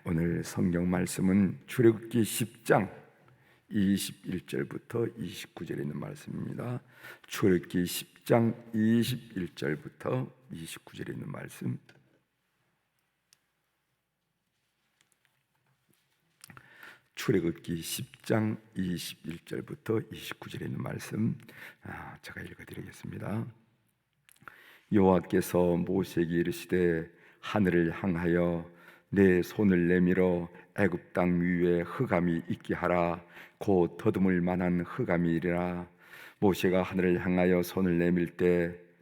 오늘 성경 말씀은 출애굽기 10장 21절부터 29절에 있는 말씀입니다. 출애굽기 10장 21절부터 29절에 있는 말씀. 출애굽기 10장 21절부터 29절에 있는 말씀, 제가 읽어드리겠습니다. 여호와께서 모세에게 이르시되 하늘을 향하여 내 손을 내밀어 애굽 땅 위에 흑암이 있게 하라. 곧 더듬을 만한 흑암이리라. 모세가 하늘을 향하여 손을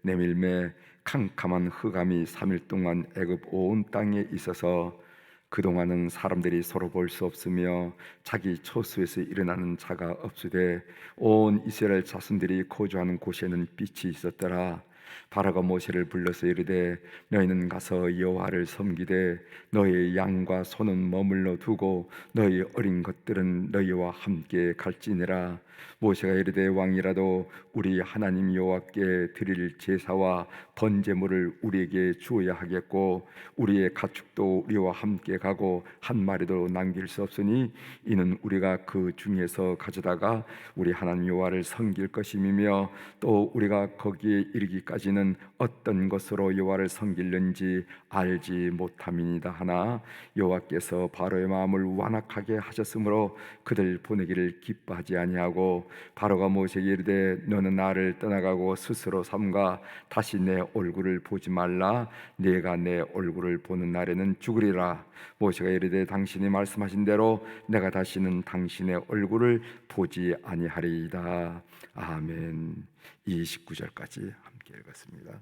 내밀매 캄캄한 흑암이 3일 동안 애굽 온 땅에 있어서 그동안은 사람들이 서로 볼 수 없으며 자기 처소에서 일어나는 자가 없으되 온 이스라엘 자손들이 거주하는 곳에는 빛이 있었더라. 바로가 모세를 불러서 이르되 너희는 가서 여호와를 섬기되 너희의 양과 소는 머물러 두고 너희 어린 것들은 너희와 함께 갈지니라. 모세가 이르되 왕이라도 우리 하나님 여호와께 드릴 제사와 번제물을 우리에게 주어야 하겠고 우리의 가축도 우리와 함께 가고 한 마리도 남길 수 없으니 이는 우리가 그 중에서 가져다가 우리 하나님 여호와를 섬길 것임이며 또 우리가 거기에 이르기까지는 어떤 것으로 여호와를 섬기는지 알지 못함이니이다 하나 여호와께서 바로의 마음을 완악하게 하셨으므로 그들 보내기를 기뻐하지 아니하고 바로가 모세에게 이르되 너는 나를 떠나가고 스스로 삼가 다시 내 얼굴을 보지 말라. 내가 내 얼굴을 보는 날에는 죽으리라. 모세가 이르되 당신이 말씀하신 대로 내가 다시는 당신의 얼굴을 보지 아니하리이다. 아멘. 29절까지 함께 읽었습니다.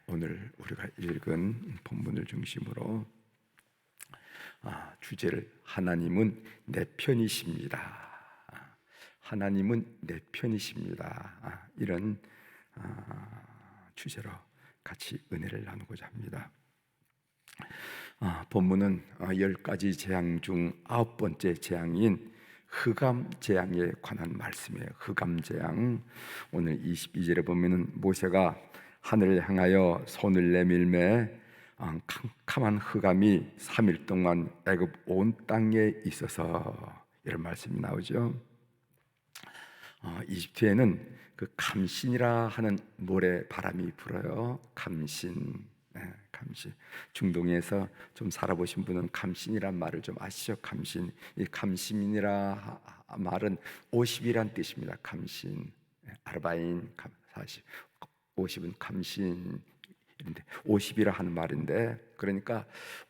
오늘 우리가 읽은 본문을 중심으로 주제를 하나님은 내 편이십니다. 하나님은 내 편이십니다. 이런 주제로 같이 은혜를 나누고자 합니다. 본문은 10가지 재앙 중 9번째 재앙인 흑암 재앙에 관한 말씀이에요. 흑암 재앙. 오늘 22절에 보면은 모세가 하늘을 향하여 손을 내밀매 캄캄한 흑암이 3일 동안 애굽 온 땅에 있어서 이런 말씀이 나오죠. 이집트에는 그 감신이라 하는 모래 바람이 불어요. 감신. 중동에서 좀 살아보신 분은 감신이란 말을 좀 아시죠? 감신. 이 감신이라 말은 50이란 뜻입니다. 감신. 아르바인 40. 50은 감신. 50이라 하는 말인데, 그러니까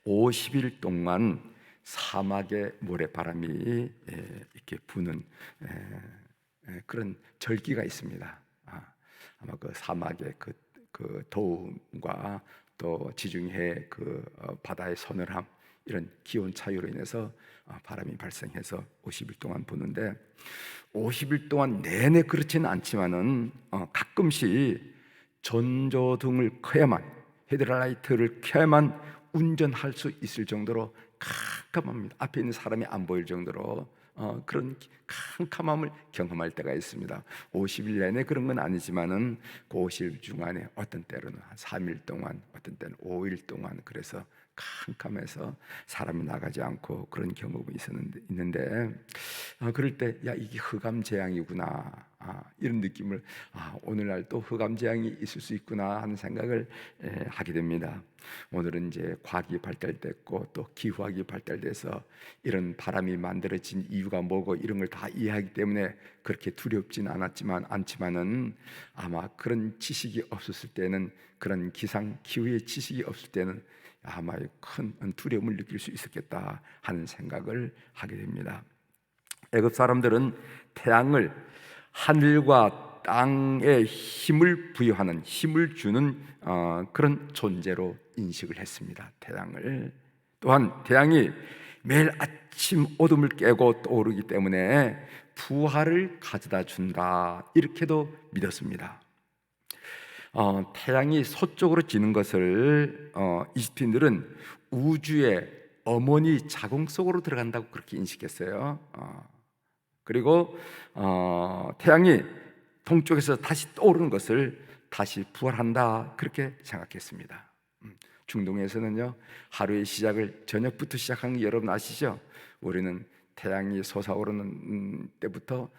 50일 동안 사막의 모래바람이 이렇게 부는 그런 절기가 있습니다. 아마 그 사막의 그 더움과 또 지중해 그 바다의 서늘함, 이런 기온 차이로 인해서 바람이 발생해서 50일 동안 부는데, 50일 동안 내내 그렇지는 않지만은 가끔씩 전조등을 켜야만, 헤드라이트를 켜야만 운전할 수 있을 정도로 캄캄합니다. 앞에 있는 사람이 안 보일 정도로 그런 캄캄함을 경험할 때가 있습니다. 50일 내내 그런 건 아니지만은 그 50일 중간에 어떤 때로는 한 3일 동안, 어떤 때는 5일 동안, 그래서 캄캄해서 사람이 나가지 않고 그런 경험이 있는데 그럴 때 야, 이게 흑암 재앙이구나, 이런 느낌을 오늘날 또 흑암 재앙이 있을 수 있구나 하는 생각을 하게 됩니다. 오늘은 이제 과학이 발달됐고 또 기후학이 발달돼서 이런 바람이 만들어진 이유가 뭐고 이런 걸 다 이해하기 때문에 그렇게 두렵지는 않지만은 아마 그런 지식이 없었을 때는, 그런 기상 기후의 지식이 없을 때는 아마 큰 두려움을 느낄 수 있었겠다 하는 생각을 하게 됩니다. 애굽 사람들은 태양을 하늘과 땅에 힘을 부여하는, 힘을 주는 그런 존재로 인식을 했습니다. 태양을. 또한 태양이 매일 아침 어둠을 깨고 떠오르기 때문에 부활을 가져다 준다, 이렇게도 믿었습니다. 태양이 서쪽으로 지는 것을 이집트인들은 우주의 어머니 자궁 속으로 들어간다고 그렇게 인식했어요. 그리고 태양이 동쪽에서 다시 떠오르는 것을 다시 부활한다, 그렇게 생각했습니다. 중동에서는요, 하루의 시작을 저녁부터 시작하는 게 여러분 아시죠? 우리는 태양이 솟아오르는 때부터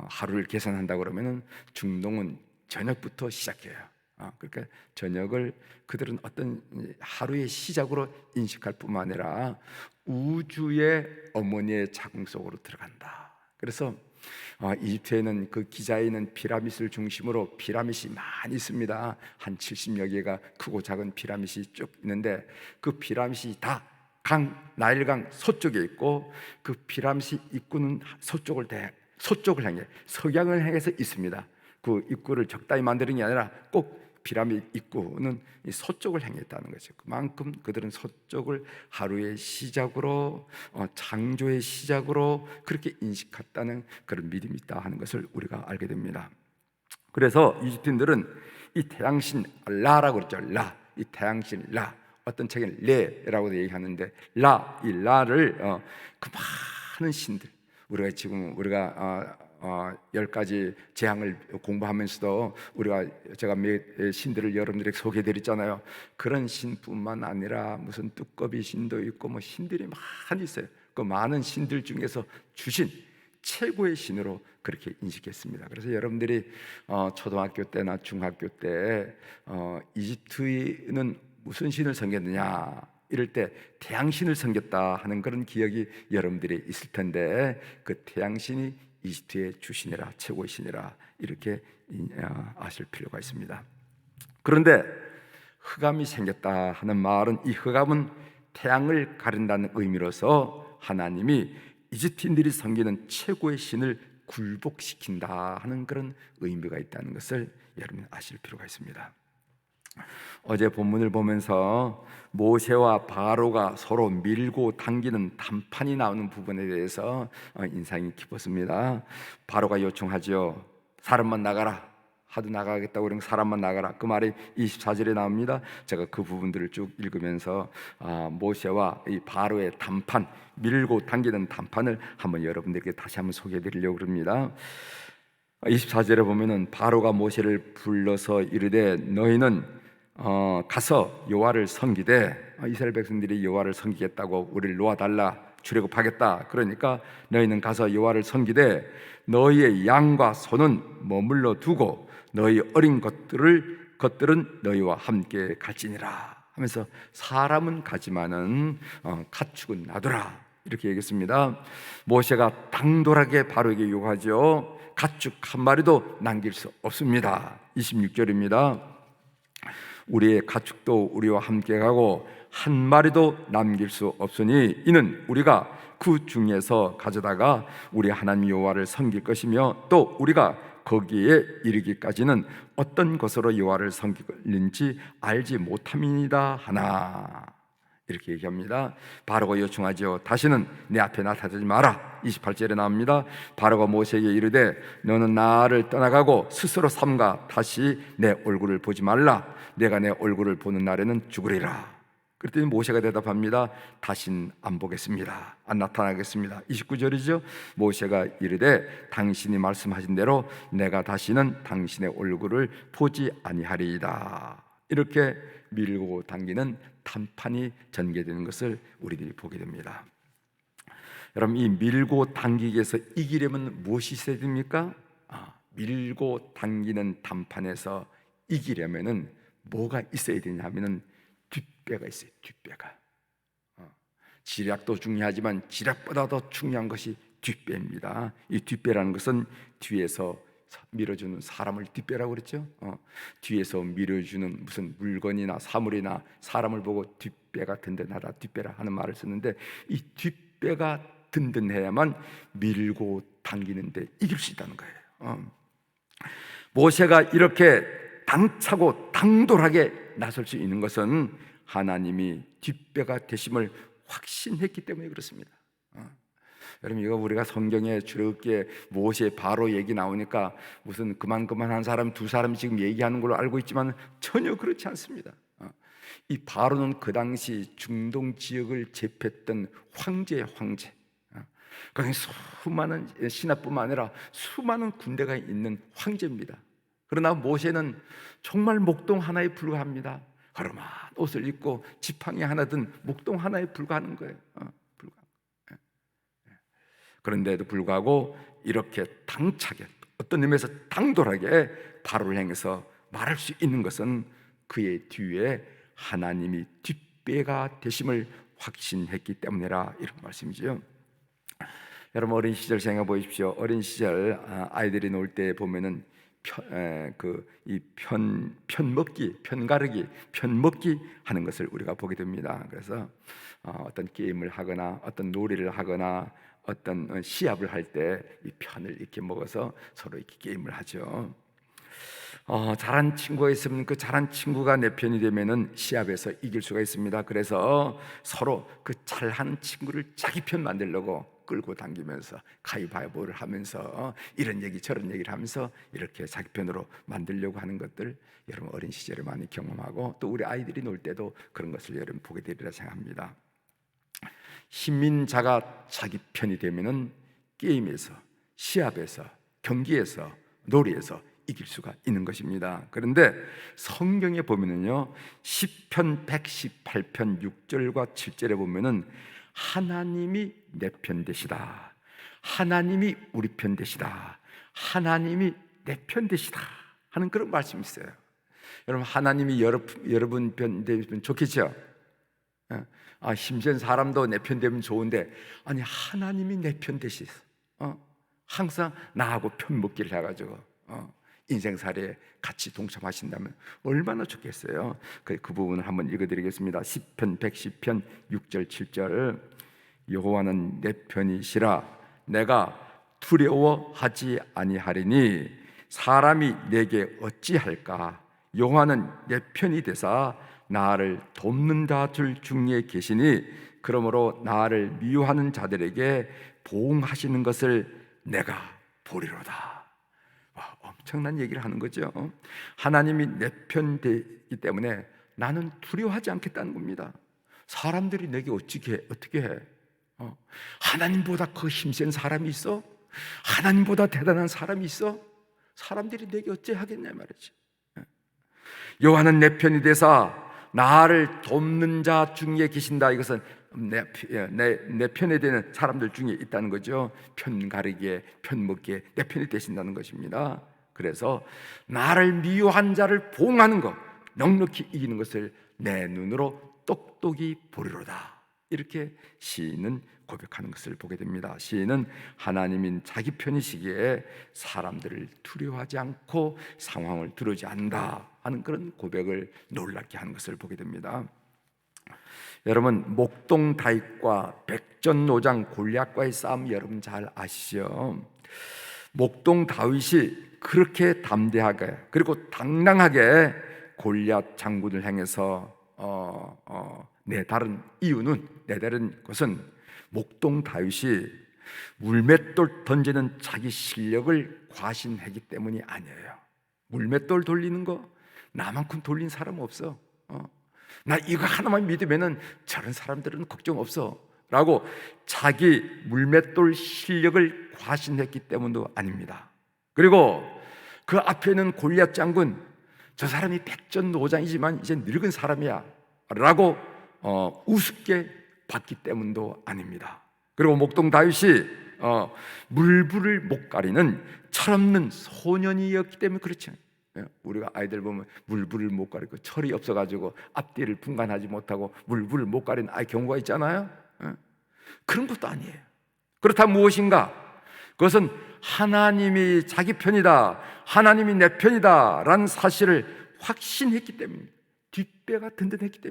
하루를 계산한다 그러면은 중동은 저녁부터 시작해요. 그러니까 저녁을 그들은 어떤 하루의 시작으로 인식할 뿐만 아니라 우주의 어머니의 자궁 속으로 들어간다. 그래서 이집트에는 그 기자에는 피라미드를 중심으로 피라미드이 많이 있습니다. 한 70여 개가 크고 작은 피라미드이 쭉 있는데 그 피라미드이 다 나일강 서쪽에 있고 그 피라미드 입구는 서쪽을 향해 석양을 향해서 있습니다. 그 입구를 적당히 만드는 게 아니라 꼭 피라미드 입구는 이 서쪽을 향해 있다는 거죠. 그만큼 그들은 서쪽을 하루의 시작으로, 창조의 시작으로 그렇게 인식했다는 그런 믿음이 있다 하는 것을 우리가 알게 됩니다. 그래서 이집트인들은 이 태양신 라라고 그랬죠. 이 태양신 라, 어떤 책에는 레라고도 얘기하는데 이 라를 그 많은 신들, 우리가 지금 10가지 재앙을 공부하면서도 제가 몇 신들을 여러분들에게 소개해드렸잖아요. 그런 신뿐만 아니라 무슨 뚜꺼비 신도 있고 뭐 신들이 많이 있어요. 그 많은 신들 중에서 주신 최고의 신으로 그렇게 인식했습니다. 그래서 여러분들이 초등학교 때나 중학교 때 이집트는 무슨 신을 섬겼느냐 이럴 때 태양신을 섬겼다 하는 그런 기억이 여러분들이 있을 텐데, 그 태양신이 이집트의 주신이라, 최고의 신이라 이렇게 아실 필요가 있습니다. 그런데 흑암이 생겼다 하는 말은, 이 흑암은 태양을 가린다는 의미로서 하나님이 이집트인들이 섬기는 최고의 신을 굴복시킨다 하는 그런 의미가 있다는 것을 여러분 아실 필요가 있습니다. 어제 본문을 보면서 모세와 바로가 서로 밀고 당기는 단판이 나오는 부분에 대해서 인상이 깊었습니다. 바로가 요청하죠. 사람만 나가라. 하도 나가겠다고 그러면 사람만 나가라. 그 말이 24절에 나옵니다. 제가 그 부분들을 쭉 읽으면서 모세와 이 바로의 단판, 밀고 당기는 단판을 한번 여러분들에게 다시 한번 소개해 드리려고 합니다. 24절에 보면은 바로가 모세를 불러서 이르되 너희는 가서 여호와를 섬기되, 이스라엘 백성들이 여호와를 섬기겠다고 우리를 놓아달라, 출애굽하겠다. 그러니까 너희는 가서 여호와를 섬기되 너희의 양과 소는 머물러 두고 너희 어린 것들은 너희와 함께 갈지니라 하면서, 사람은 가지만은 가축은 놔두라, 이렇게 얘기했습니다. 모세가 당돌하게 바로에게 요구하죠. 가축 한 마리도 남길 수 없습니다. 26절입니다. 우리의 가축도 우리와 함께 가고 한 마리도 남길 수 없으니 이는 우리가 그 중에서 가져다가 우리 하나님 여호와를 섬길 것이며 또 우리가 거기에 이르기까지는 어떤 것으로 여호와를 섬기는지 알지 못함이니이다 하나, 이렇게 얘기합니다. 바로가 요청하죠. 다시는 내 앞에 나타나지 마라. 28절에 나옵니다. 바로가 모세에게 이르되 너는 나를 떠나가고 스스로 삼가 다시 내 얼굴을 보지 말라. 내가 내 얼굴을 보는 날에는 죽으리라. 그랬더니 모세가 대답합니다. 다신 안 보겠습니다. 안 나타나겠습니다. 29절이죠. 모세가 이르되 당신이 말씀하신 대로 내가 다시는 당신의 얼굴을 보지 아니하리이다. 이렇게 밀고 당기는 단판이 전개되는 것을 우리들이 보게 됩니다. 여러분, 이 밀고 당기기에서 이기려면 무엇이 있어야 됩니까? 밀고 당기는 단판에서 이기려면은 뭐가 있어야 되냐면은 뒷배가 있어요. 뒷배가. 지략도 중요하지만 지략보다 더 중요한 것이 뒷배입니다. 이 뒷배라는 것은 뒤에서 밀어주는 사람을 뒷배라고 그랬죠. 뒤에서 밀어주는 무슨 물건이나 사물이나 사람을 보고 뒷배가 든든하다, 뒷배라 하는 말을 쓰는데, 이 뒷배가 든든해야만 밀고 당기는데 이길 수 있다는 거예요. 모세가 이렇게 당차고 당돌하게 나설 수 있는 것은 하나님이 뒷배가 되심을 확신했기 때문에 그렇습니다. 여러분, 이거 우리가 성경에 주럽게 모세 바로 얘기 나오니까 무슨 그만한 사람 두 사람 지금 얘기하는 걸로 알고 있지만 전혀 그렇지 않습니다. 이 바로는 그 당시 중동 지역을 제패했던 황제. 거기 수많은 신하뿐만 아니라 수많은 군대가 있는 황제입니다. 그러나 모세는 정말 목동 하나에 불과합니다. 허름한 옷을 입고 지팡이 하나 든 목동 하나에 불과하는 거예요. 그런데도 불구하고 이렇게 당차게, 어떤 의미에서 당돌하게 바로를 향해서 말할 수 있는 것은 그의 뒤에 하나님이 뒷배가 되심을 확신했기 때문이라, 이런 말씀이죠. 여러분, 어린 시절 생각해 보십시오. 어린 시절 아이들이 놀 때 보면은 편먹기 하는 것을 우리가 보게 됩니다. 그래서 어떤 게임을 하거나 어떤 놀이를 하거나 어떤 시합을 할 때 이 편을 이렇게 먹어서 서로 이렇게 게임을 하죠. 잘한 친구가 있으면 그 잘한 친구가 내 편이 되면은 시합에서 이길 수가 있습니다. 그래서 서로 그 잘하는 친구를 자기 편 만들려고 끌고 당기면서 가위바위보를 하면서 이런 얘기 저런 얘기를 하면서 이렇게 자기 편으로 만들려고 하는 것들, 여러분 어린 시절에 많이 경험하고 또 우리 아이들이 놀 때도 그런 것을 여러분 보게 되리라 생각합니다. 힘인 자가 자기 편이 되면은 게임에서, 시합에서, 경기에서, 놀이에서 이길 수가 있는 것입니다. 그런데 성경에 보면은요, 시편 118편 6절과 7절에 보면은 하나님이 내 편 되시다, 하나님이 우리 편 되시다, 하나님이 내 편 되시다 하는 그런 말씀이 있어요. 여러분, 하나님이 여러분 편 되면 좋겠죠? 힘센 사람도 내 편 되면 좋은데, 아니 하나님이 내 편 되시서 항상 나하고 편 먹기를 해가지고 인생살이에 같이 동참하신다면 얼마나 좋겠어요. 그 부분을 한번 읽어드리겠습니다. 시편 110편 6절 7절. 여호와는 내 편이시라, 내가 두려워하지 아니하리니 사람이 내게 어찌할까. 여호와는 내 편이 되사 나를 돕는 자들 중에 계시니 그러므로 나를 미워하는 자들에게 보응하시는 것을 내가 보리로다. 엄청난 얘기를 하는 거죠. 하나님이 내 편 되기 때문에 나는 두려워하지 않겠다는 겁니다. 사람들이 내게 어떻게 해? 하나님보다 그 힘센 사람이 있어? 하나님보다 대단한 사람이 있어? 사람들이 내게 어찌 하겠냐 말이지. 여호와는 내 편이 되사 나를 돕는 자 중에 계신다. 이것은 내 편에 되는 사람들 중에 있다는 거죠. 편 가르기에, 편 먹기에 내 편이 되신다는 것입니다. 그래서 나를 미워한 자를 보응하는 것, 넉넉히 이기는 것을 내 눈으로 똑똑히 보리로다. 이렇게 시인은 고백하는 것을 보게 됩니다. 시인은 하나님인 자기 편이시기에 사람들을 두려워하지 않고 상황을 두려워하지 않는다 하는 그런 고백을 놀랍게 하는 것을 보게 됩니다. 여러분, 목동 다윗과 백전노장 골리앗과의 싸움 여러분 잘 아시죠? 목동 다윗이 그렇게 담대하게 그리고 당당하게 골리앗 장군을 향해서 내다른 것은 목동 다윗이 물맷돌 던지는 자기 실력을 과신하기 때문이 아니에요. 물맷돌 돌리는 거 나만큼 돌린 사람 없어. 나 이거 하나만 믿으면은 저런 사람들은 걱정 없어 라고 자기 물맷돌 실력을 과신했기 때문도 아닙니다. 그리고 그 앞에 있는 골리앗 장군, 저 사람이 백전노장이지만 이제 늙은 사람이야 라고 우습게 봤기 때문도 아닙니다. 그리고 목동 다윗이 물불을 못 가리는 철없는 소년이었기 때문에 그렇지 않아요. 우리가 아이들 보면 물불을 못 가리고 철이 없어가지고 앞뒤를 분간하지 못하고 물불을 못 가리는 경우가 있잖아요. 그런 것도 아니에요. 그렇다면 무엇인가? 그것은 하나님이 자기 편이다, 하나님이 내 편이다 라는 사실을 확신했기 때문입니다. 뒷배가 든든했기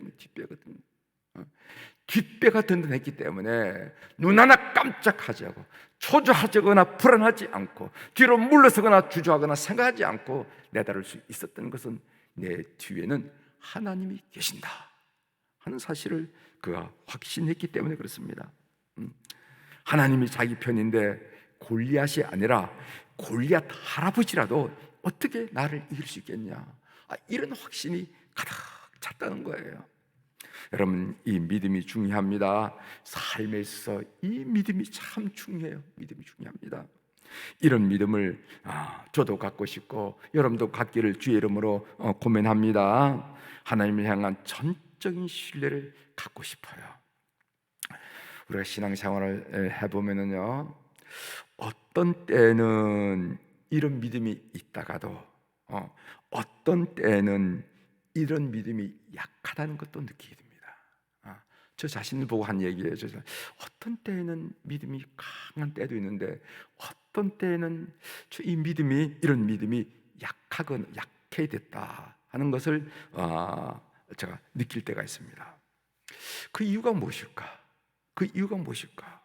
때문에 눈 하나 깜짝하지 않고 초조하거나 불안하지 않고 뒤로 물러서거나 주저하거나 생각하지 않고 내다를 수 있었던 것은 내 뒤에는 하나님이 계신다 하는 사실을 그가 확신했기 때문에 그렇습니다. 하나님이 자기 편인데 골리앗이 아니라 골리앗 할아버지라도 어떻게 나를 이길 수 있겠냐, 이런 확신이 가득 찼다는 거예요. 여러분, 이 믿음이 중요합니다. 삶에 있어서 이 믿음이 참 중요해요. 믿음이 중요합니다. 이런 믿음을 저도 갖고 싶고 여러분도 갖기를 주의 이름으로 고민합니다. 하나님을 향한 전적인 신뢰를 갖고 싶어요. 우리가 신앙생활을 해보면은요, 어떤 때는 이런 믿음이 있다가도 어떤 때는 이런 믿음이 약하다는 것도 느끼게 됩니다. 저 자신을 보고 한 얘기예요. 어떤 때에는 믿음이 강한 때도 있는데 어떤 때에는 이 믿음이 이런 믿음이 약해 됐다 하는 것을 제가 느낄 때가 있습니다. 그 이유가 무엇일까? 그 이유가 무엇일까?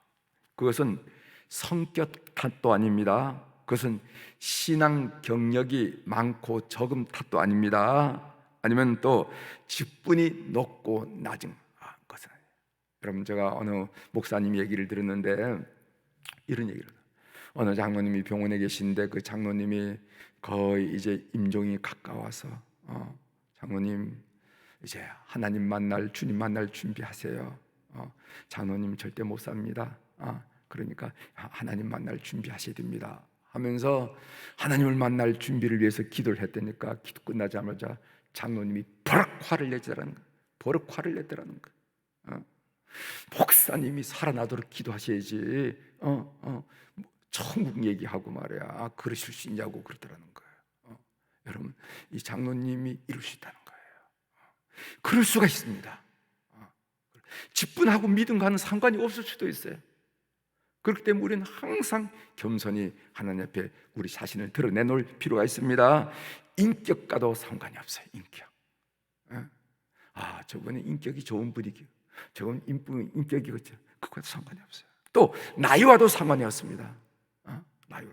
그것은 성격 탓도 아닙니다. 그것은 신앙 경력이 많고 적음 탓도 아닙니다. 아니면 또 직분이 높고 낮은 것은 아니에요. 여러분, 제가 어느 목사님 얘기를 들었는데 이런 얘기를 해요. 어느 장로님이 병원에 계신데 그 장로님이 거의 이제 임종이 가까워서 장로님 이제 하나님 만날, 주님 만날 준비하세요. 장로님 절대 못 삽니다. 그러니까 하나님 만날 준비하셔야 됩니다 하면서 하나님을 만날 준비를 위해서 기도를 했다니까 기도 끝나자마자 장로님이 버럭 화를 내더라는 거예요. 버럭 화를 내더라는 거예요. 목사님이 살아나도록 기도하셔야지 천국 얘기하고 말이야 그러실 수 있냐고 그러더라는 거예요. 여러분, 이 장로님이 이룰 수 있다는 거예요. 그럴 수가 있습니다. 직분하고 믿음과는 상관이 없을 수도 있어요. 그렇기 때문에 우리는 항상 겸손히 하나님 앞에 우리 자신을 드러내놓을 필요가 있습니다. 인격과도 상관이 없어요. 인격. 저분은 인격이 좋은 분이고 저건 인격이 그렇죠. 그것과도 상관이 없어요. 또 나이와도 상관이 없습니다. 나이와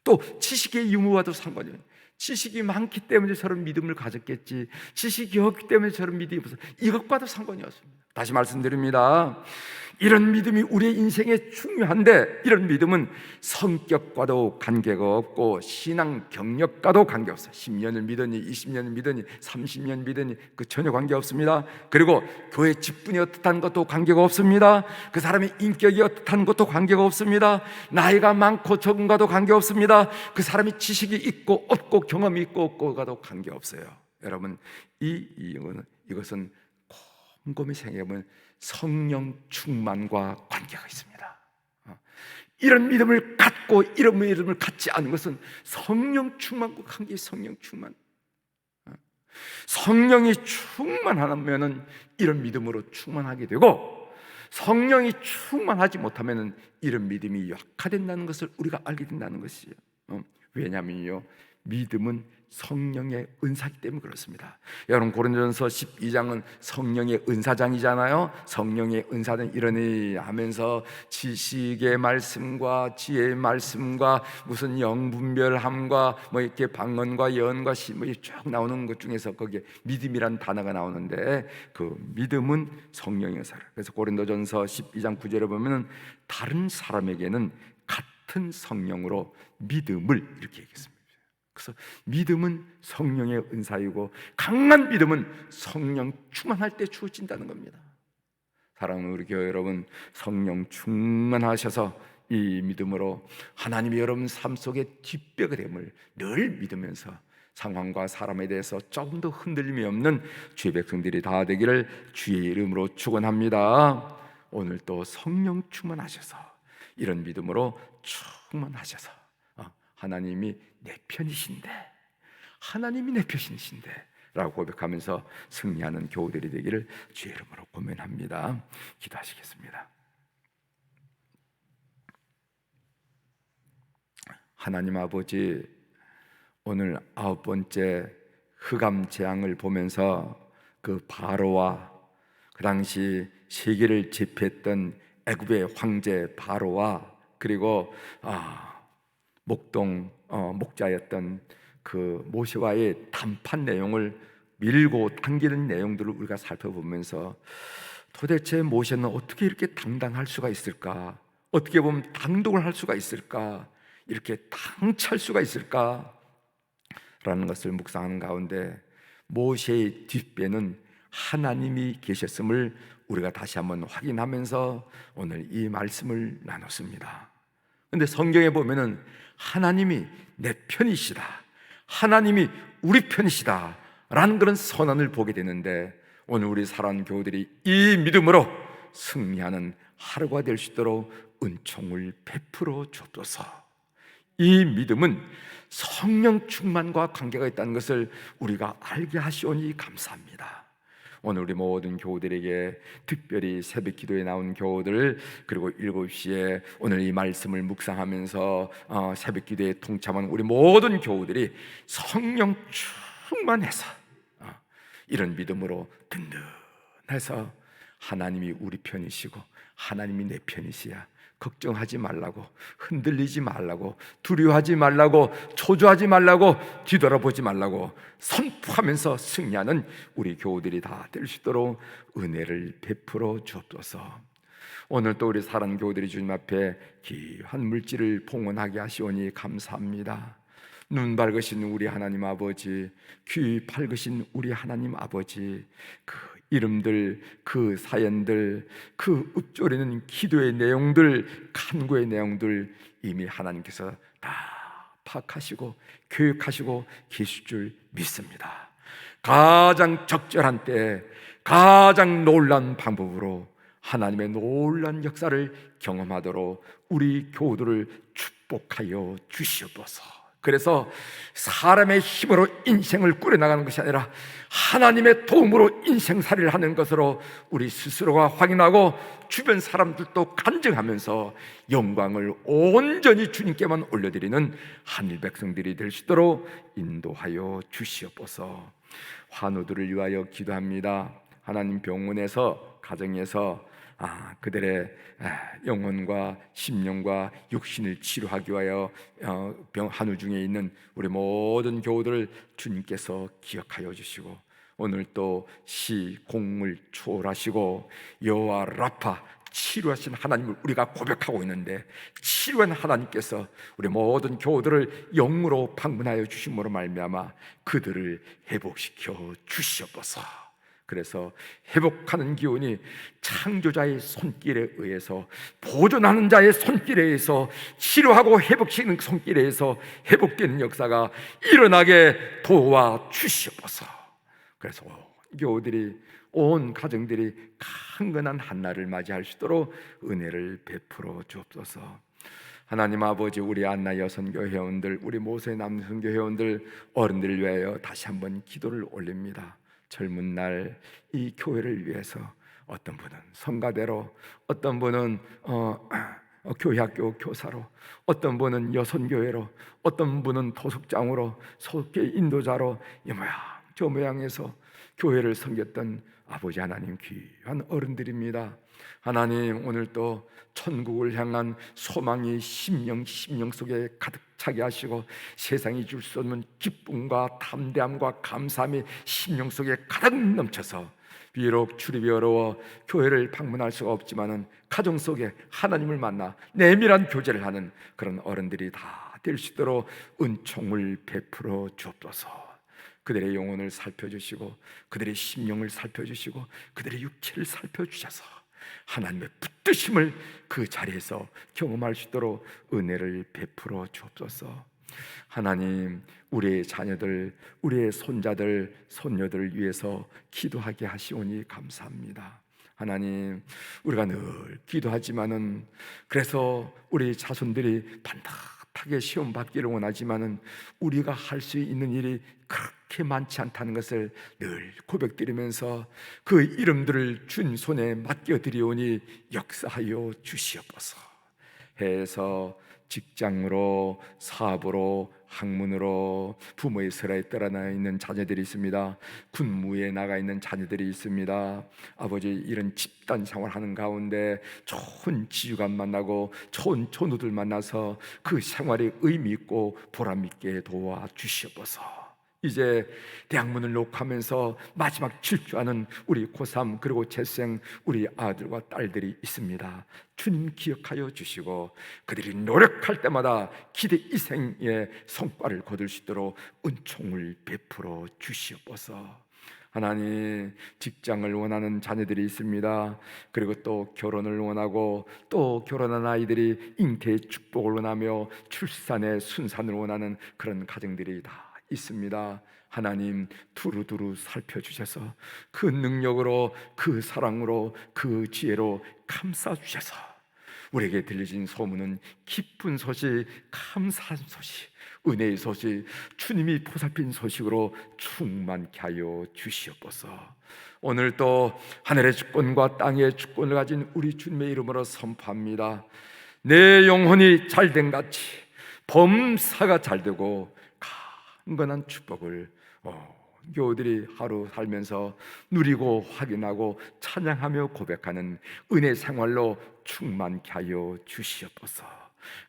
또 지식의 유무와도 상관이 없어요. 지식이 많기 때문에 저런 믿음을 가졌겠지, 지식이 없기 때문에 저런 믿음이 없어, 이것과도 상관이 없습니다. 다시 말씀드립니다. 이런 믿음이 우리의 인생에 중요한데 이런 믿음은 성격과도 관계가 없고 신앙 경력과도 관계없어요. 10년을 믿으니 20년을 믿으니 30년 믿으니 그 전혀 관계없습니다. 그리고 교회 직분이 어떻다는 것도 관계가 없습니다. 그 사람의 인격이 어떻다는 것도 관계가 없습니다. 나이가 많고 적은가도 관계없습니다. 그 사람이 지식이 있고 없고 경험이 있고 없고가도 관계없어요. 여러분, 이것은 곰곰이 생각해보면 성령 충만과 관계가 있습니다. 이런 믿음을 갖고 이런 믿음을 갖지 않은 것은 성령 충만과 관계. 성령 충만, 성령이 충만하면 이런 믿음으로 충만하게 되고, 성령이 충만하지 못하면 이런 믿음이 약화된다는 것을 우리가 알게 된다는 것이에요. 왜냐하면요, 믿음은 성령의 은사이기 때문에 그렇습니다. 여러분, 고린도전서 12장은 성령의 은사장이잖아요. 성령의 은사는 이러니 하면서 지식의 말씀과 지혜의 말씀과 무슨 영분별함과 뭐 이렇게 방언과 예언과 쭉 나오는 것 중에서 거기에 믿음이라는 단어가 나오는데 그 믿음은 성령의 은사를. 그래서 고린도전서 12장 9절에 보면 다른 사람에게는 같은 성령으로 믿음을 이렇게 얘기했습니다. 그래서 믿음은 성령의 은사이고 강한 믿음은 성령 충만할 때 주어진다는 겁니다. 사랑하는 우리 교회 여러분, 성령 충만하셔서 이 믿음으로 하나님이 여러분 삶 속에 뒷배가 됨을 늘 믿으면서 상황과 사람에 대해서 조금도 흔들림이 없는 주의 백성들이 다 되기를 주의 이름으로 축원합니다. 오늘 또 성령 충만하셔서 이런 믿음으로 충만하셔서 하나님이 내 편이신데, 하나님이 내 편이신데 라고 고백하면서 승리하는 교우들이 되기를 주의 이름으로 고면합니다. 기도하시겠습니다. 하나님 아버지, 오늘 9번째 흑암 재앙을 보면서 그 바로와 그 당시 세계를 지배했던 애굽의 황제 바로와 그리고 목자였던 그 모세와의談판 내용을 밀고 당기는 내용들을 우리가 살펴보면서 도대체 모세는 어떻게 이렇게 당당할 수가 있을까? 어떻게 보면 당독을 할 수가 있을까? 이렇게 당찰 수가 있을까? 라는 것을 묵상하는 가운데 모세의 뒷배는 하나님이 계셨음을 우리가 다시 한번 확인하면서 오늘 이 말씀을 나눴습니다. 근데 성경에 보면은 하나님이 내 편이시다, 하나님이 우리 편이시다 라는 그런 선언을 보게 되는데, 오늘 우리 사랑하는 교우들이 이 믿음으로 승리하는 하루가 될 수 있도록 은총을 베풀어 주옵소서. 이 믿음은 성령 충만과 관계가 있다는 것을 우리가 알게 하시오니 감사합니다. 오늘 우리 모든 교우들에게, 특별히 새벽 기도에 나온 교우들, 그리고 7시에 오늘 이 말씀을 묵상하면서 새벽 기도에 동참하는 우리 모든 교우들이 성령 충만해서 이런 믿음으로 든든해서 하나님이 우리 편이시고 하나님이 내 편이시야, 걱정하지 말라고, 흔들리지 말라고, 두려워하지 말라고, 초조하지 말라고, 뒤돌아보지 말라고 선포하면서 승리하는 우리 교우들이 다 될 수 있도록 은혜를 베풀어 주옵소서. 오늘 또 우리 사랑하는 교우들이 주님 앞에 귀한 물질을 봉헌하게 하시오니 감사합니다. 눈 밝으신 우리 하나님 아버지, 귀 밝으신 우리 하나님 아버지, 그 이름들, 그 사연들, 그 읊조리는 기도의 내용들, 간구의 내용들 이미 하나님께서 다 파악하시고 교육하시고 계실 줄 믿습니다. 가장 적절한 때 가장 놀라운 방법으로 하나님의 놀라운 역사를 경험하도록 우리 교우들을 축복하여 주시옵소서. 그래서 사람의 힘으로 인생을 꾸려나가는 것이 아니라 하나님의 도움으로 인생살이를 하는 것으로 우리 스스로가 확인하고 주변 사람들도 간증하면서 영광을 온전히 주님께만 올려드리는 하늘 백성들이 될 수 있도록 인도하여 주시옵소서. 환우들을 위하여 기도합니다. 하나님, 병원에서, 가정에서 그들의 영혼과 심령과 육신을 치료하기 위하여 한우 중에 있는 우리 모든 교우들을 주님께서 기억하여 주시고, 오늘 또 시공을 초월하시고 여호와 라파, 치료하신 하나님을 우리가 고백하고 있는데, 치료한 하나님께서 우리 모든 교우들을 영으로 방문하여 주심으로 말미암아 그들을 회복시켜 주시옵소서. 그래서 회복하는 기운이 창조자의 손길에 의해서, 보존하는 자의 손길에 의해서, 치료하고 회복시키는 손길에 의해서 회복되는 역사가 일어나게 도와 주시옵소서. 그래서 교우들이, 온 가정들이 강건한 한날을 맞이할 수 있도록 은혜를 베풀어 주옵소서. 하나님 아버지, 우리 안나 여선교 회원들, 우리 모세 남선교 회원들, 어른들을 위하여 다시 한번 기도를 올립니다. 젊은 날 이 교회를 위해서, 어떤 분은 성가대로, 어떤 분은 교회학교 교사로, 어떤 분은 여선교회로, 어떤 분은 도숙장으로, 속계 인도자로 이 모양 저 모양에서 교회를 섬겼던 아버지 하나님, 귀한 어른들입니다. 하나님, 오늘 또 천국을 향한 소망이 심령 속에 가득 차게 하시고, 세상이 줄 수 없는 기쁨과 담대함과 감사함이 심령 속에 가득 넘쳐서, 비록 출입이 어려워 교회를 방문할 수가 없지만은 가정 속에 하나님을 만나 내밀한 교제를 하는 그런 어른들이 다 될 수 있도록 은총을 베풀어 주옵소서. 그들의 영혼을 살펴주시고, 그들의 심령을 살펴주시고, 그들의 육체를 살펴주셔서 하나님의 붙드심을 그 자리에서 경험할 수 있도록 은혜를 베풀어 주옵소서. 하나님, 우리의 자녀들, 우리의 손자들, 손녀들을 위해서 기도하게 하시오니 감사합니다. 하나님, 우리가 늘 기도하지만은, 그래서 우리 자손들이 반듯하게 시험 받기를 원하지만은 우리가 할 수 있는 일이 그렇게 많지 않다는 것을 늘 고백드리면서 그 이름들을 준 손에 맡겨드리오니 역사하여 주시옵소서. 해서 직장으로, 사업으로, 학문으로, 부모의 슬하에 떠나 있는 자녀들이 있습니다. 군무에 나가 있는 자녀들이 있습니다. 아버지, 이런 집단 생활하는 가운데 좋은 지주관 만나고 좋은 전우들 만나서 그 생활에 의미 있고 보람 있게 도와 주시옵소서. 이제 대학문을 녹화하면서 마지막 질주하는 우리 고3 그리고 재생 우리 아들과 딸들이 있습니다. 주님 기억하여 주시고 그들이 노력할 때마다 기대 이생의 성과를 거둘 수 있도록 은총을 베풀어 주시옵소서. 하나님, 직장을 원하는 자녀들이 있습니다. 그리고 또 결혼을 원하고, 또 결혼한 아이들이 잉태의 축복을 원하며 출산의 순산을 원하는 그런 가정들이 다 있습니다. 하나님, 두루두루 살펴주셔서 그 능력으로, 그 사랑으로, 그 지혜로 감싸주셔서 우리에게 들려진 소문은 기쁜 소식, 감사한 소식, 은혜의 소식, 주님이 보살핀 소식으로 충만케 하여 주시옵소서. 오늘 또 하늘의 주권과 땅의 주권을 가진 우리 주님의 이름으로 선포합니다. 내 영혼이 잘된 같이 범사가 잘되고 강건한 축복을 교우들이 하루 살면서 누리고 확인하고 찬양하며 고백하는 은혜 생활로 충만케 하여 주시옵소서.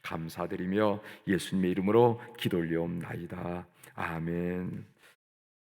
감사드리며 예수님의 이름으로 기도 올려옵나이다. 아멘.